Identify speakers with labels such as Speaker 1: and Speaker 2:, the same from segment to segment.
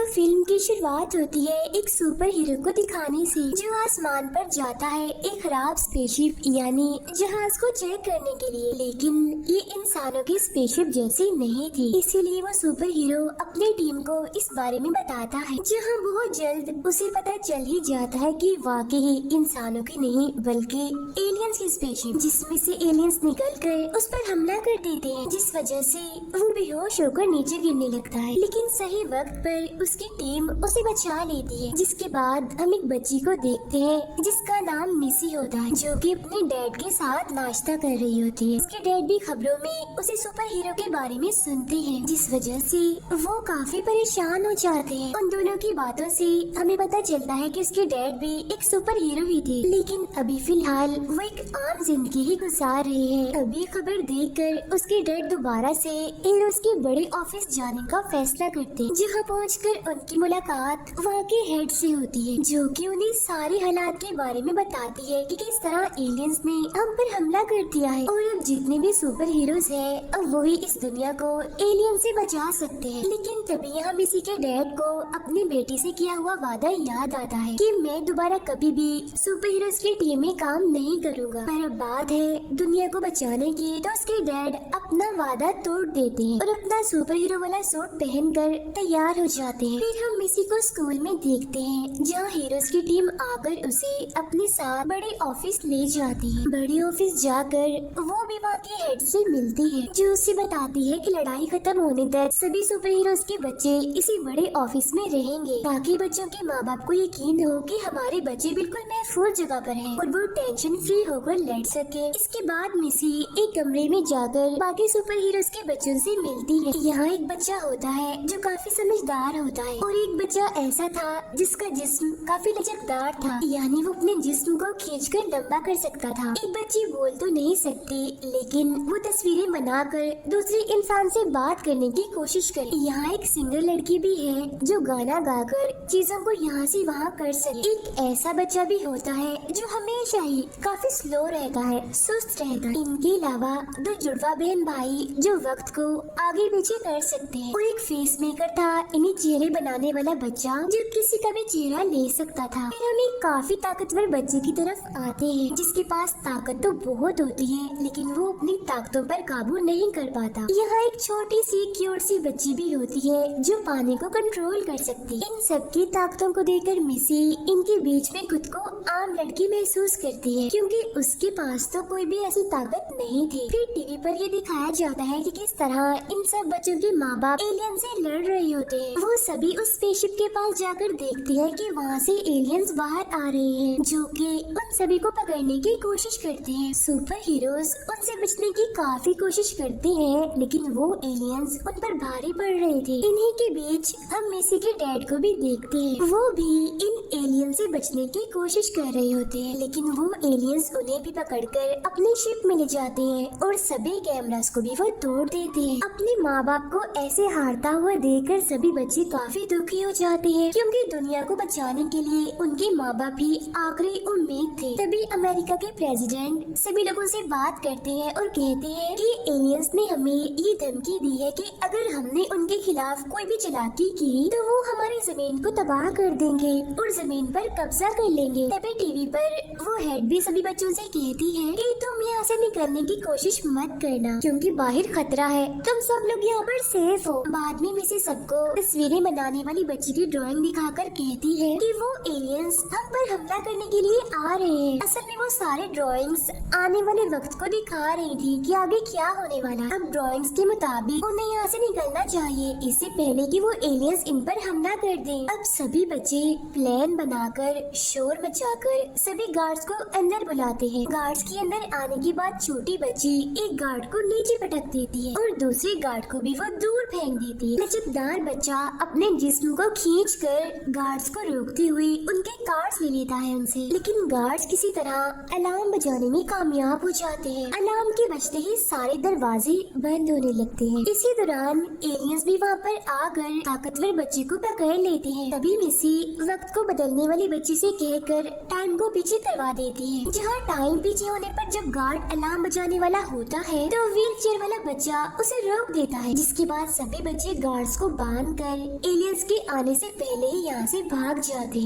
Speaker 1: Film की शुरुआत होती है एक सुपर हीरो को दिखाने से जो आसमान पर जाता है एक खराब स्पेसशिप यानी जहाज को चेक करने के लिए, लेकिन ये इंसानों की स्पेसशिप जैसी नहीं थी। इसीलिए वो सुपर हीरो अपनी टीम को इस बारे में बताता है, जहाँ बहुत जल्द उसे पता चल ही जाता है कि वाकई इंसानों की नहीं बल्कि एलियंस की स्पेसशिप, जिसमें से एलियंस निकल कर उस पर हमला कर देते हैं, जिस वजह से वो बेहोश होकर नीचे गिरने लगता है। लेकिन सही वक्त पर उसकी टीम उसे बचा लेती है। जिसके बाद हम एक बच्ची को देखते हैं जिसका नाम मिसी होता है, जो कि अपने डैड के साथ नाश्ता कर रही होती है। उसके डैड भी खबरों में उसे सुपर हीरो के बारे में सुनते हैं, जिस वजह से वो काफी परेशान हो जाते हैं। उन दोनों की बातों से हमें पता चलता है कि उसके डैड भी एक सुपर हीरो ही थे, लेकिन अभी फिलहाल वो एक आम जिंदगी ही गुजार रहे हैं। अभी खबर देखकर उसके डैड दोबारा से एरोस के बड़े ऑफिस जाने का फैसला करते हैं, जहाँ पहुंचकर उनकी मुलाकात वहाँ के हेड से होती है, जो कि उन्हें सारे हालात के बारे में बताती है कि किस तरह एलियंस ने हम पर हमला कर दिया है और अब जितने भी सुपर हीरोज हैं अब वही इस दुनिया को एलियन से बचा सकते हैं। लेकिन तभी यहाँ मिसी के डैड को अपनी बेटी से किया हुआ वादा याद आता है कि मैं दोबारा कभी भी सुपर हीरोज की टीम में काम नहीं करूँगा। पर अब बात है दुनिया को बचाने की, तो उसके डैड अपना वादा तोड़ देते हैं और अपना सुपर हीरो वाला सूट पहनकर तैयार हो जाते हैं। फिर हम मिसी को स्कूल में देखते हैं, जहाँ हीरोज की टीम आकर उसे अपने साथ बड़े ऑफिस ले जाती है। बड़े ऑफिस जाकर वो भी वहाँ के हेड से मिलती है, जो उसे बताती है कि लड़ाई खत्म होने तक सभी सुपर हीरोज के बच्चे इसी बड़े ऑफिस में रहेंगे, ताकि बच्चों के माँ बाप को यकीन हो कि हमारे बच्चे बिल्कुल महफूज जगह पर हैं और वो टेंशन फ्री होकर लड़ सके। इसके बाद मिसी एक कमरे में जाकर बाकी सुपर हीरोज के बच्चों से मिलती है। यहाँ एक बच्चा होता है जो काफी समझदार होता है और एक बच्चा ऐसा था जिसका जिस्म काफी लचकदार था, यानी वो अपने जिस्म को खींचकर लंबा कर सकता था। एक बच्ची बोल तो नहीं सकती, लेकिन वो तस्वीरें बनाकर दूसरे इंसान से बात करने की कोशिश करे। यहाँ एक सिंगर लड़की भी है जो गाना गाकर चीजों को यहाँ से वहाँ कर सके। एक ऐसा बच्चा भी होता है जो हमेशा ही काफी स्लो रहता है, सुस्त रहता है। इनके अलावा दो जुड़वा बहन भाई जो वक्त को आगे पीछे कर सकते हैं और एक फेस मेकर था इन्हें चेहरे बनाने वाला बच्चा जो किसी का भी चेहरा ले सकता था। फिर हम एक काफी ताकतवर बच्चे की तरफ आते हैं जिसके पास ताकत तो बहुत होती है, लेकिन वो अपनी ताकतों पर काबू नहीं कर पाता। यहाँ एक छोटी सी क्यूट सी बच्ची भी होती है जो पानी को कंट्रोल कर सकती है। इन सबकी ताकतों को देखकर मिसी इनके बीच में खुद को आम लड़की महसूस करती है, क्योंकि उसके पास तो कोई भी ऐसी ताकत नहीं थी। फिर टीवी पर ये दिखाया जाता है कि किस तरह इन सब बच्चों के माँ बाप एलियन से लड़ रहे होते हैं। वो सभी उस स्पेसशिप के पास जाकर देखते हैं कि वहाँ से एलियंस बाहर आ रहे हैं, जो कि उन सभी को पकड़ने की कोशिश करते हैं। सुपर हीरोज उनसे बचने की काफी कोशिश करते हैं, लेकिन वो एलियंस उन पर भारी पड़ रहे थे। इन्हीं के बीच हम मिसी के डैड को भी देखते हैं, वो भी इन एलियन से बचने की कोशिश कर रहे होते हैं, लेकिन वो एलियंस उन्हें भी पकड़कर अपनी शिप में ले जाते हैं और सभी कैमरास को भी वो तोड़ देते हैं। अपने माँ बाप को ऐसे हारता हुआ देखकर सभी बच्चे काफी दुखी हो जाते हैं, क्योंकि दुनिया को बचाने के लिए उनके माँ बाप ही आखिरी उम्मीद थे। तभी अमेरिका के प्रेसिडेंट सभी लोगों से बात करते हैं और कहते हैं कि एलियंस ने हमें ये धमकी दी है कि अगर हमने उनके खिलाफ कोई भी चालाकी की तो वो हमारी जमीन को तबाह कर देंगे और जमीन पर कब्जा कर लेंगे। तभी टीवी पर वो हेड भी सभी बच्चों से कहती है कि तुम यहाँ से निकलने की कोशिश मत करना, क्योंकि बाहर खतरा है, तुम सब लोग यहाँ पर सेफ हो। बाद में मिसी सबको तस्वीरें बनाने वाली बच्ची की ड्राइंग दिखाकर कहती है कि वो एलियंस हम पर हमला करने के लिए आ रहे हैं। असल में वो सारे ड्राइंग्स आने वाले वक्त को दिखा रही थी कि आगे क्या होने वाला। अब ड्राइंग्स के मुताबिक उन्हें यहाँ से निकलना चाहिए इससे पहले कि वो एलियंस इन पर हमला कर दें। अब सभी बच्चे प्लान बनाकर शोर मचाकर सभी गार्ड्स को अंदर बुलाते हैं। गार्ड्स के अंदर आने के बाद छोटी बच्ची एक गार्ड को नीचे पटक देती है और दूसरे गार्ड को भी वो दूर फेंक देती है। लचकदार बच्चा अपने जिस्म को खींचकर गार्ड्स को रोकते हुए उनके कार्ड्स ले लेता है उनसे, लेकिन गार्ड्स किसी तरह अलार्म बजाने में कामयाब हो जाते हैं। अलार्म के बजते ही सारे दरवाजे बंद होने लगते हैं। इसी दौरान एलियंस भी वहाँ पर आकर ताकतवर बच्चे को पकड़ लेते हैं। तभी मिसी वक्त को बदलने वाली बच्ची से कहकर टाइम को पीछे करवा देती है। जहाँ टाइम पीछे होने पर जब गार्ड अलार्म बजाने वाला होता है तो व्हील चेयर वाला बच्चा उसे रोक देता है, जिसके बाद सभी बच्चे गार्ड्स को बांधकर एलियंस के आने से पहले ही यहाँ से भाग जाते हैं।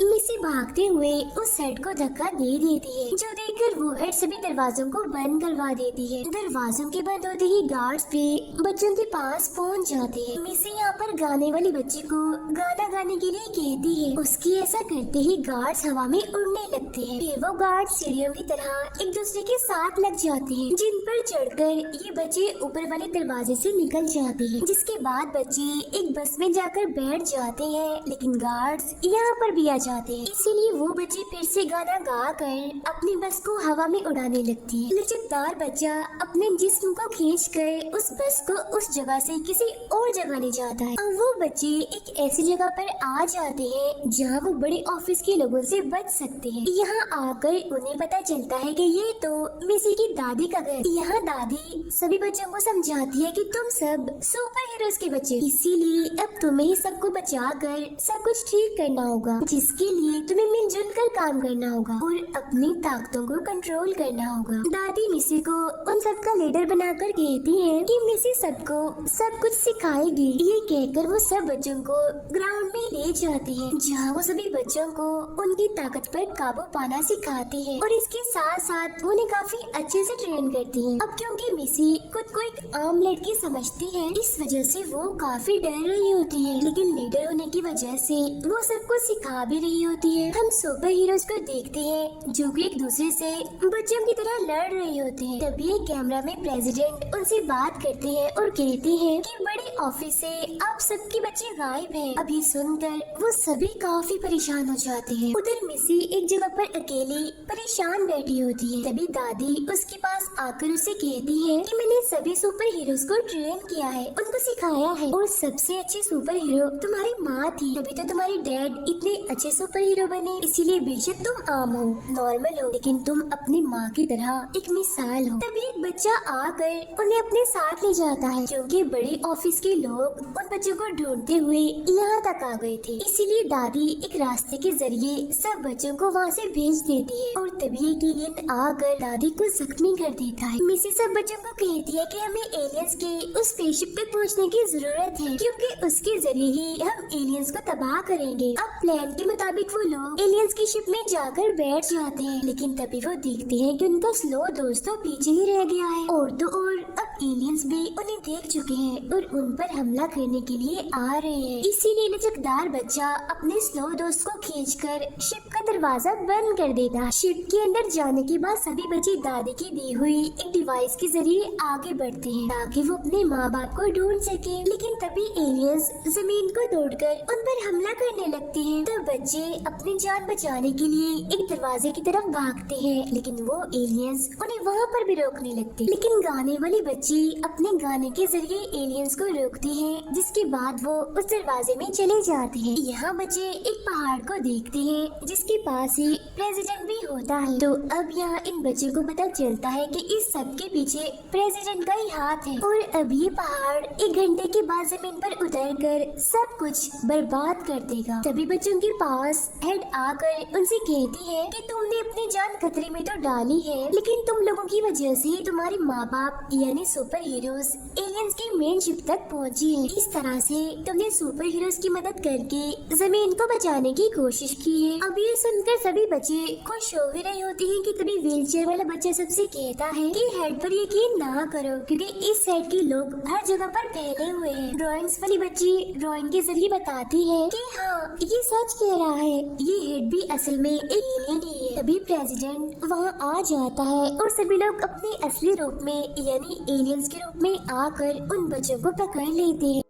Speaker 1: मिसी भागते हुए उस हेड को धक्का दे देती है, जो देखकर वो हेड सभी दरवाजों को बंद करवा देती है। दरवाजों के बंद होते ही गार्ड्स भी बच्चों के पास पहुंच जाते हैं। मिसी यहाँ पर गाने वाली बच्ची को गाना गाने के लिए कहती है। उसकी ऐसा करते ही गार्ड्स हवा में उड़ने लगते हैं। फिर वो गार्ड्स चिड़ियों की तरह एक दूसरे के साथ लग जाते हैं, जिन पर चढ़कर ये बच्चे ऊपर वाले दरवाजे से निकल जाते हैं। जिसके बाद बच्चे एक बस में जाकर बैठ जाते हैं, लेकिन गार्ड्स यहाँ पर भी आ जाते हैं। इसीलिए वो बच्चे फिर से गाना गा कर अपनी बस को हवा में उड़ाने लगती है। लचकदार बच्चा अपने जिस्म को खींचकर उस बस को उस जगह से किसी और जगह ले जाता है। अब वो बच्चे एक ऐसी जगह पर आ जाते हैं जहाँ वो बड़े ऑफिस के लोगों से बच सकते हैं। यहाँ आकर उन्हें पता चलता है कि ये तो मिसी की दादी का घर। यहाँ दादी सभी बच्चों को समझाती है कि तुम सब सुपर हीरोज के बच्चे, इसीलिए अब तुम्हें ही सबको बचा कर सब कुछ ठीक करना होगा, जिसके लिए तुम्हें मिलजुल कर काम करना होगा और अपनी ताकतों को कंट्रोल करना होगा। दादी मिसी को उन सबका लीडर बनाकर कहती है कि मिसी सबको सब कुछ सिखाएगी। ये कहकर वो सब बच्चों को ग्राउंड में ले जाती है, जहाँ वो सभी बच्चों को उनकी ताकत पर काबू पाना सिखाती है और इसके साथ साथ उन्हें काफी अच्छे से ट्रेन करती है। अब क्योंकि मिसी खुद को एक आम लड़की समझती है, इस वजह से वो काफी डर रही होती है, लेकिन लीडर होने की वजह से वो सबको सिखा भी रही होती है। हम सुपर हीरोज को देखते हैं जो कि एक दूसरे से बच्चों की तरह लड़ रहे होते हैं। तभी कैमरा में प्रेसिडेंट उनसे बात करते हैं और कहते हैं कि बड़े ऑफिस से आप सबके बच्चे गायब हैं। अभी सुनकर वो सभी काफी परेशान हो जाते हैं। उधर मिसी एक जगह पर अकेली परेशान बैठी होती है। तभी दादी उसके पास आकर उसे कहती है कि मैंने सभी सुपर हीरोज को ट्रेन किया है, उनको सिखाया है और सबसे अच्छे सुपर हीरो तुम्हारी माँ थी, तभी तो तुम्हारे डैड इतने अच्छे सुपर हीरो बने। इसीलिए बेशक तुम आम हो, नॉर्मल हो, लेकिन तुम अपनी माँ की तरह एक मिसाल हो। तभी एक बच्चा आकर उन्हें अपने साथ ले जाता है, क्योंकि बड़े ऑफिस के लोग उन बच्चों को ढूंढते हुए यहाँ तक आ गए थे। इसीलिए दादी एक रास्ते के जरिए सब बच्चों को वहाँ से भेज देती है और तभी एक एलियन आकर दादी को जख्मी कर देता है। मिसी सब बच्चों को कहती है कि हमें एलियंस के उस स्पेसशिप तक पहुँचने की जरूरत है, क्योंकि उसके जरिए ही हम एलियंस को तबाह करेंगे। अब प्लान के मुताबिक वो लोग एलियंस की शिप में जाकर बैठ जाते हैं, लेकिन तभी वो देखते हैं कि उनका स्लो दोस्त तो पीछे ही रह गया है। और तो और अब एलियंस भी उन्हें देख चुके हैं और उन पर हमला करने के लिए आ रहे हैं। इसीलिए लचकदार बच्चा अपने स्लो दोस्त को खींचकर शिप का दरवाजा बंद कर देता है। शिप के अंदर जाने के बाद सभी बच्चे दादी की दी हुई एक डिवाइस के जरिए आगे बढ़ते हैं ताकि वो अपने माँ बाप को ढूंढ सके। लेकिन तभी एलियंस जमीन को तोड़कर उन पर हमला करने लगते हैं। तो बच्चे अपनी जान बचाने के लिए एक दरवाजे की तरफ भागते हैं, लेकिन वो एलियंस उन्हें वहाँ पर भी रोकने लगते हैं। लेकिन गाने वाली बच्ची अपने गाने के जरिए एलियंस को रोकती है, जिसके बाद वो उस दरवाजे में चले जाते हैं। यहाँ बच्चे एक पहाड़ को देखते हैं जिसके पास ही प्रेसिडेंट भी होता है। तो अब यहाँ इन बच्चों को पता चलता है कि इस सब के पीछे प्रेसिडेंट का ही हाथ है और अब ये पहाड़ एक घंटे के बाद जमीन पर उतरकर सब कुछ बर्बाद कर देगा। तभी बच्चों के पास हेड आकर उनसे कहती है कि तुमने अपनी जान खतरे में तो डाली है, लेकिन तुम लोगों की वजह से ही तुम्हारे माँ बाप यानी सुपर हीरोज एलियंस की मेन शिप तक पहुँची है। इस तरह से तुमने सुपर हीरोज की मदद करके जमीन को बचाने की कोशिश की है। अब ये सुनकर सभी बच्चे खुश हो भी रहे होते हैं कि तभी व्हील चेयर वाला बच्चा सबसे कहता है कि हेड पर यकीन ना करो, क्योंकि इस साइड के लोग हर जगह पर फैले हुए हैं। ड्राइंग्स वाली बच्ची ड्राइंग के जरिए बताती है कि हाँ ये सच कह रहा है, ये हेड भी असल में एक एलियन ही है। तभी प्रेसिडेंट वहाँ आ जाता है और सभी लोग अपने असली रूप में यानी एलियंस के रूप में आकर उन बच्चों को पकड़ लेते हैं।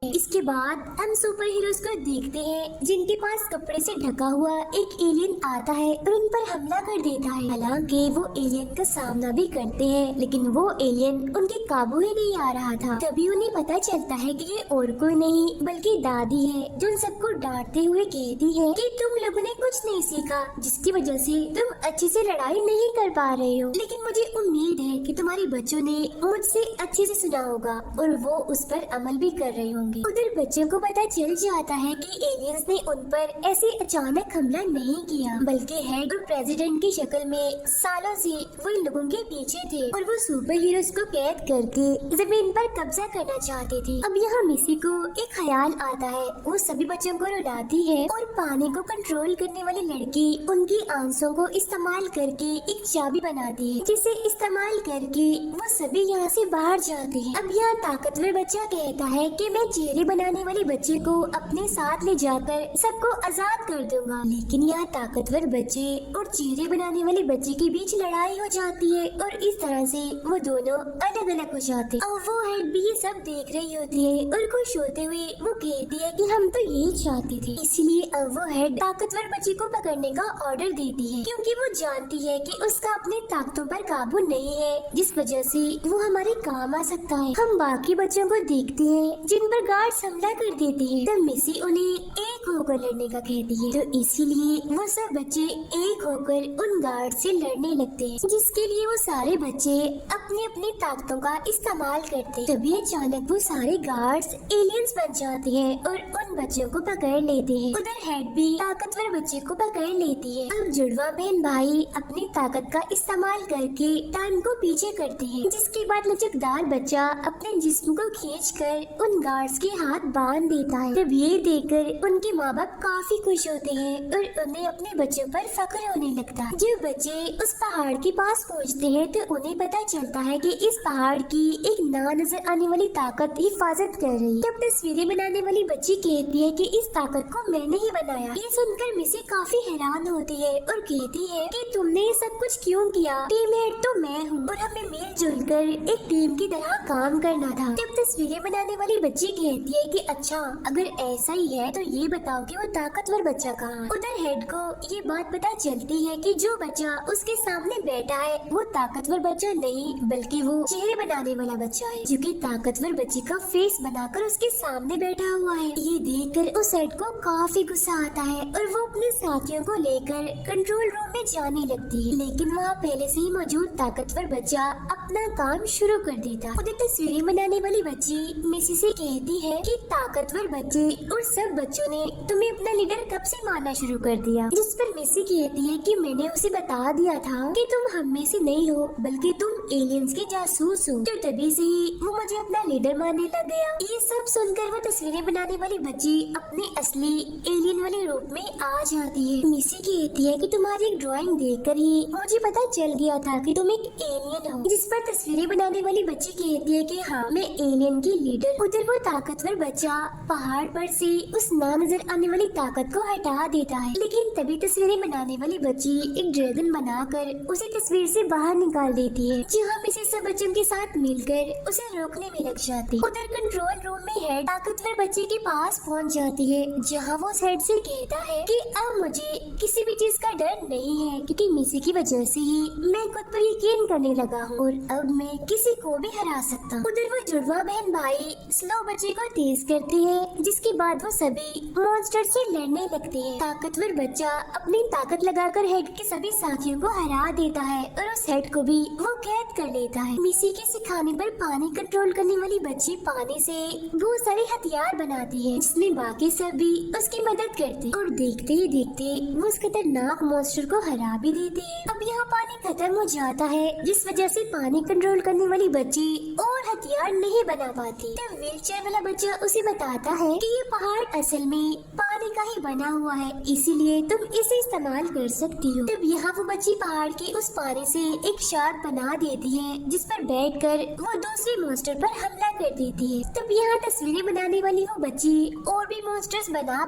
Speaker 1: इसके बाद हम सुपर हीरोज को देखते हैं जिनके पास कपड़े से ढका हुआ एक एलियन आता है और उन पर हमला कर देता है। हालांकि वो एलियन का सामना भी करते हैं, लेकिन वो एलियन उनके काबू ही नहीं आ रहा था। तभी उन्हें पता चलता है कि ये और कोई नहीं बल्कि दादी है, जो उन सबको डांटते हुए कहती है कि तुम लोगों ने कुछ नहीं सीखा, जिसकी वजह से तुम अच्छे से लड़ाई नहीं कर पा रहे हो। लेकिन मुझे उम्मीद है कि तुम्हारे बच्चों ने मुझसे अच्छे से सुना होगा और वो उस पर अमल भी कर रहे होंगे। होंगे। उधर बच्चों को पता चल जाता है कि एलियंस ने उन पर ऐसे अचानक हमला नहीं किया, बल्कि हेड और प्रेसिडेंट की शक्ल में सालों से वो इन लोगों के पीछे थे और वो सुपर हीरोज को कैद करके जमीन पर कब्जा करना चाहते थे। अब यहाँ मिसी को एक ख्याल आता है, वो सभी बच्चों को रुलाती है और पानी को कंट्रोल करने वाली लड़की उनकी आंसुओं को इस्तेमाल करके एक चाबी बनाती है, जिसे इस्तेमाल करके वो सभी यहाँ से बाहर जाते हैं। अब यहाँ ताकतवर बच्चा कहता है कि मैं चेहरे बनाने वाले बच्चे को अपने साथ ले जाकर सबको आजाद कर दूंगा, लेकिन यहाँ ताकतवर बच्चे और चेहरे बनाने वाले बच्चे के बीच लड़ाई हो जाती है और इस तरह से वो दोनों अलग अलग हो जाते हैं। और वो हेड भी ये सब देख रही होती है और खुश होते हुए वो कहती है कि हम तो यही चाहते थे। इसलिए अब वो हेड ताकतवर बच्चे को पकड़ने का ऑर्डर देती है, क्योंकि वो जानती है कि उसका अपने ताकतों पर काबू नहीं है, जिस वजह से वो हमारे काम आ सकता है। हम बाकी बच्चों को देखते हैं जिन पर गार्ड्स हमला कर देते हैं, तब मिसी उन्हें एक होकर लड़ने का कहती है, तो इसीलिए वो सब बच्चे एक होकर उन गार्ड से लड़ने लगते हैं, जिसके लिए वो सारे बच्चे अपनी अपनी ताकतों का इस्तेमाल करते हैं। तभी अचानक वो सारे गार्ड्स एलियंस बन जाते हैं और उन बच्चों को पकड़ लेते हैं। उधर हेड भी ताकतवर बच्चे को पकड़ लेती है। अब जुड़वा बहन भाई अपनी ताकत का इस्तेमाल करके टाइम को पीछे करते हैं, जिसके बाद लचकदार बच्चा अपने जिस्म को खींचकर उन गार्ड्स के हाथ बांध देता है। तब ये देखकर उनके माँ बाप काफी खुश होते हैं और उन्हें अपने बच्चों पर फख्र होने लगता है। जब बच्चे उस पहाड़ के पास पहुँचते हैं तो उन्हें पता चलता है कि इस पहाड़ की एक ना नजर आने वाली ताकत हिफाजत कर रही है। तब तस्वीरें बनाने वाली बच्ची कहती है कि इस ताकत को मैंने ही बनाया। ये सुनकर मिसी काफी हैरान होती है और कहती है कि तुमने ये सब कुछ क्यों किया? टीम हेड तो मैं हूँ और हमें मिलजुल कर एक टीम की तरह काम करना था। तब तस्वीरें बनाने वाली बच्ची कहती है कि अच्छा, अगर ऐसा ही है तो ये बताओ कि वो ताकतवर बच्चा कहाँ है? उधर हेड को ये बात पता चलती है कि जो बच्चा उसके सामने बैठा है वो ताकतवर बच्चा नहीं, बल्कि वो चेहरे बनाने वाला बच्चा है, जो कि ताकतवर बच्चे का फेस बनाकर उसके सामने बैठा हुआ है। ये देखकर उस हेड को काफी गुस्सा आता है और वो अपने साथियों को लेकर कंट्रोल रूम में जाने लगती है, लेकिन वहाँ पहले से ही मौजूद ताकतवर बच्चा अपना काम शुरू कर देता है। उधर तस्वीरें बनाने वाली बच्ची मिसी से कहती है कि ताकतवर बच्चे और सब बच्चों ने तुम्हें अपना लीडर कब से मानना शुरू कर दिया? जिस पर मिसी कहती है कि मैंने उसे बता दिया था कि तुम हम में से नहीं हो, बल्कि तुम एलियंस के जासूस हो, तो तभी से ही वो मुझे अपना लीडर मानने लग गया। ये सब सुनकर वो तस्वीरें बनाने वाली बच्ची अपने असली एलियन वाले रूप में आ जाती है। मिसी कहती है कि तुम्हारी एक ड्राइंग देखकर ही मुझे पता चल गया था कि तुम एक एलियन हो। जिस पर तस्वीरें बनाने वाली बच्ची कहती है कि हाँ, मैं एलियन की लीडर। उधर वो ताकतवर बच्चा पहाड़ पर से उस ना नजर आने वाली ताकत को हटा देता है, लेकिन तभी तस्वीरें बनाने वाली बच्ची एक ड्रैगन बनाकर उसे तस्वीर से बाहर निकाल देती है, जहाँ मिसी सब बच्चों के साथ मिलकर उसे रोकने में लग जाती है। उधर कंट्रोल रूम में हेड ताकतवर बच्चे के पास पहुंच जाती है, जहाँ वो हेड से कहता है कि अब मुझे किसी भी चीज का डर नहीं है, क्योंकि मिसी की वजह से ही मैं खुद पर यकीन करने लगा हूँ और अब मैं किसी को भी हरा सकता हूँ। उधर वो जुड़वा बहन भाई स्लो बच्चे को तेज करते हैं, जिसके बाद वो सभी मॉन्स्टर से लड़ने लगते हैं। ताकतवर बच्चा अपनी ताकत लगाकर हेड के सभी साथियों को हरा देता है और उस हेड को भी वो कैद कर लेता है। मिसी के सिखाने पर पानी कंट्रोल करने वाली बच्ची पानी से बहुत सारे हथियार बनाती है, जिसमें बाकी सब भी उसकी मदद करते हैं और देखते ही देखते वो उस खतरनाक मॉन्स्टर को हरा भी देते हैं। अब यहाँ पानी खत्म हो जाता है, जिस वजह से पानी कंट्रोल करने वाली बच्ची और हथियार नहीं बना पाती। तब व्हीलचेयर वाला बच्चा उसे बताता है कि ये पहाड़ असल में पानी का ही बना हुआ है, इसीलिए तुम इसे इस्तेमाल कर सकती हो। तब यहाँ वो बच्ची पहाड़ के उस पानी से एक शार्क बना देती है, जिस पर बैठकर वो दूसरे मॉन्स्टर पर हमला कर देती है। तब यहाँ तस्वीरें बनाने वाली वो बच्ची और भी मॉन्स्टर्स बना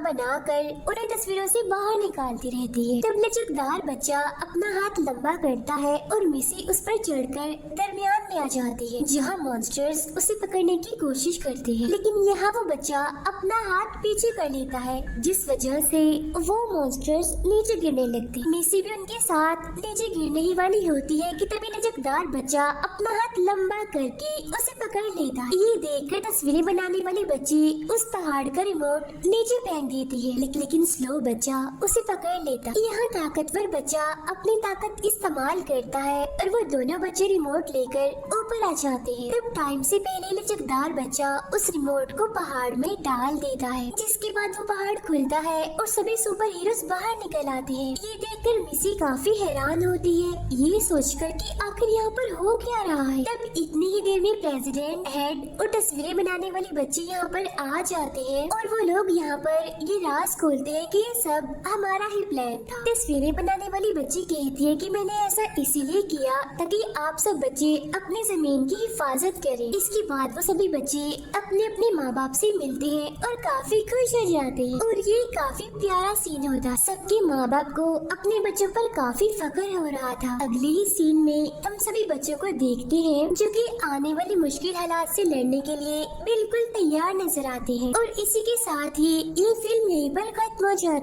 Speaker 1: कर उन्हें तस्वीरों से बाहर निकालती रहती है। तब लचकदार बच्चा अपना हाथ लंबा करता है और मिसी उस पर चढ़कर दरमियान में आ जाती है, जहाँ मॉन्स्टर्स उसे पकड़ने की कोशिश करते हैं, लेकिन यहाँ वो बच्चा अपना हाथ पीछे कर लेता है, जिस वजह से वो मॉन्स्टर्स नीचे गिरने लगते। मिसी भी उनके साथ नीचे गिरने ही वाली होती है कि तभी लचकदार बच्चा अपना हाथ लंबा करके उसे पकड़ लेता है। ये देखकर तस्वीरें बनाने वाली बच्ची उस पहाड़ का रिमोट नीचे फेंक देती है, लेकिन स्लो बच्चा उसे पकड़ लेता है। यहाँ ताकतवर बच्चा अपनी ताकत इस्तेमाल करता है और वो दोनों बच्चे रिमोट लेकर ऊपर आ जाते हैं। तब टाइम से पहले लचकदार बच्चा उस रिमोट को पहाड़ में डाल देता है, जिसके बाद वो पहाड़ खुलता है और सभी सुपर हीरोज बाहर निकल आते हैं। ये देखकर मिसी काफी हैरान होती है, ये सोचकर कि आखिर यहाँ पर हो क्या रहा है। तब इतनी ही देर में प्रेसिडेंट, हेड और तस्वीरें बनाने वाली बच्चे यहाँ पर आ जाते हैं और वो लोग यहाँ पर ये राज खोलते हैं कि ये सब हमारा ही प्लान था। तस्वीरें बनाने वाली बच्ची कहती है कि मैंने ऐसा इसीलिए किया ताकि आप सब बच्चे अपनी जमीन की हिफाजत करें। इसके बाद वो सभी बच्चे अपने अपने माँ बाप से मिलते हैं और काफी खुश हो जाते हैं और ये काफी प्यारा सीन होता। सबके माँ बाप को अपने बच्चों पर काफी फख्र हो रहा था। अगले ही सीन में हम सभी बच्चों को देखते हैं जो कि आने वाली मुश्किल हालात से लड़ने के लिए बिल्कुल तैयार नजर आते हैं। और इसी के साथ ही ये फिल्म यहीं पर खत्म हो जाती है।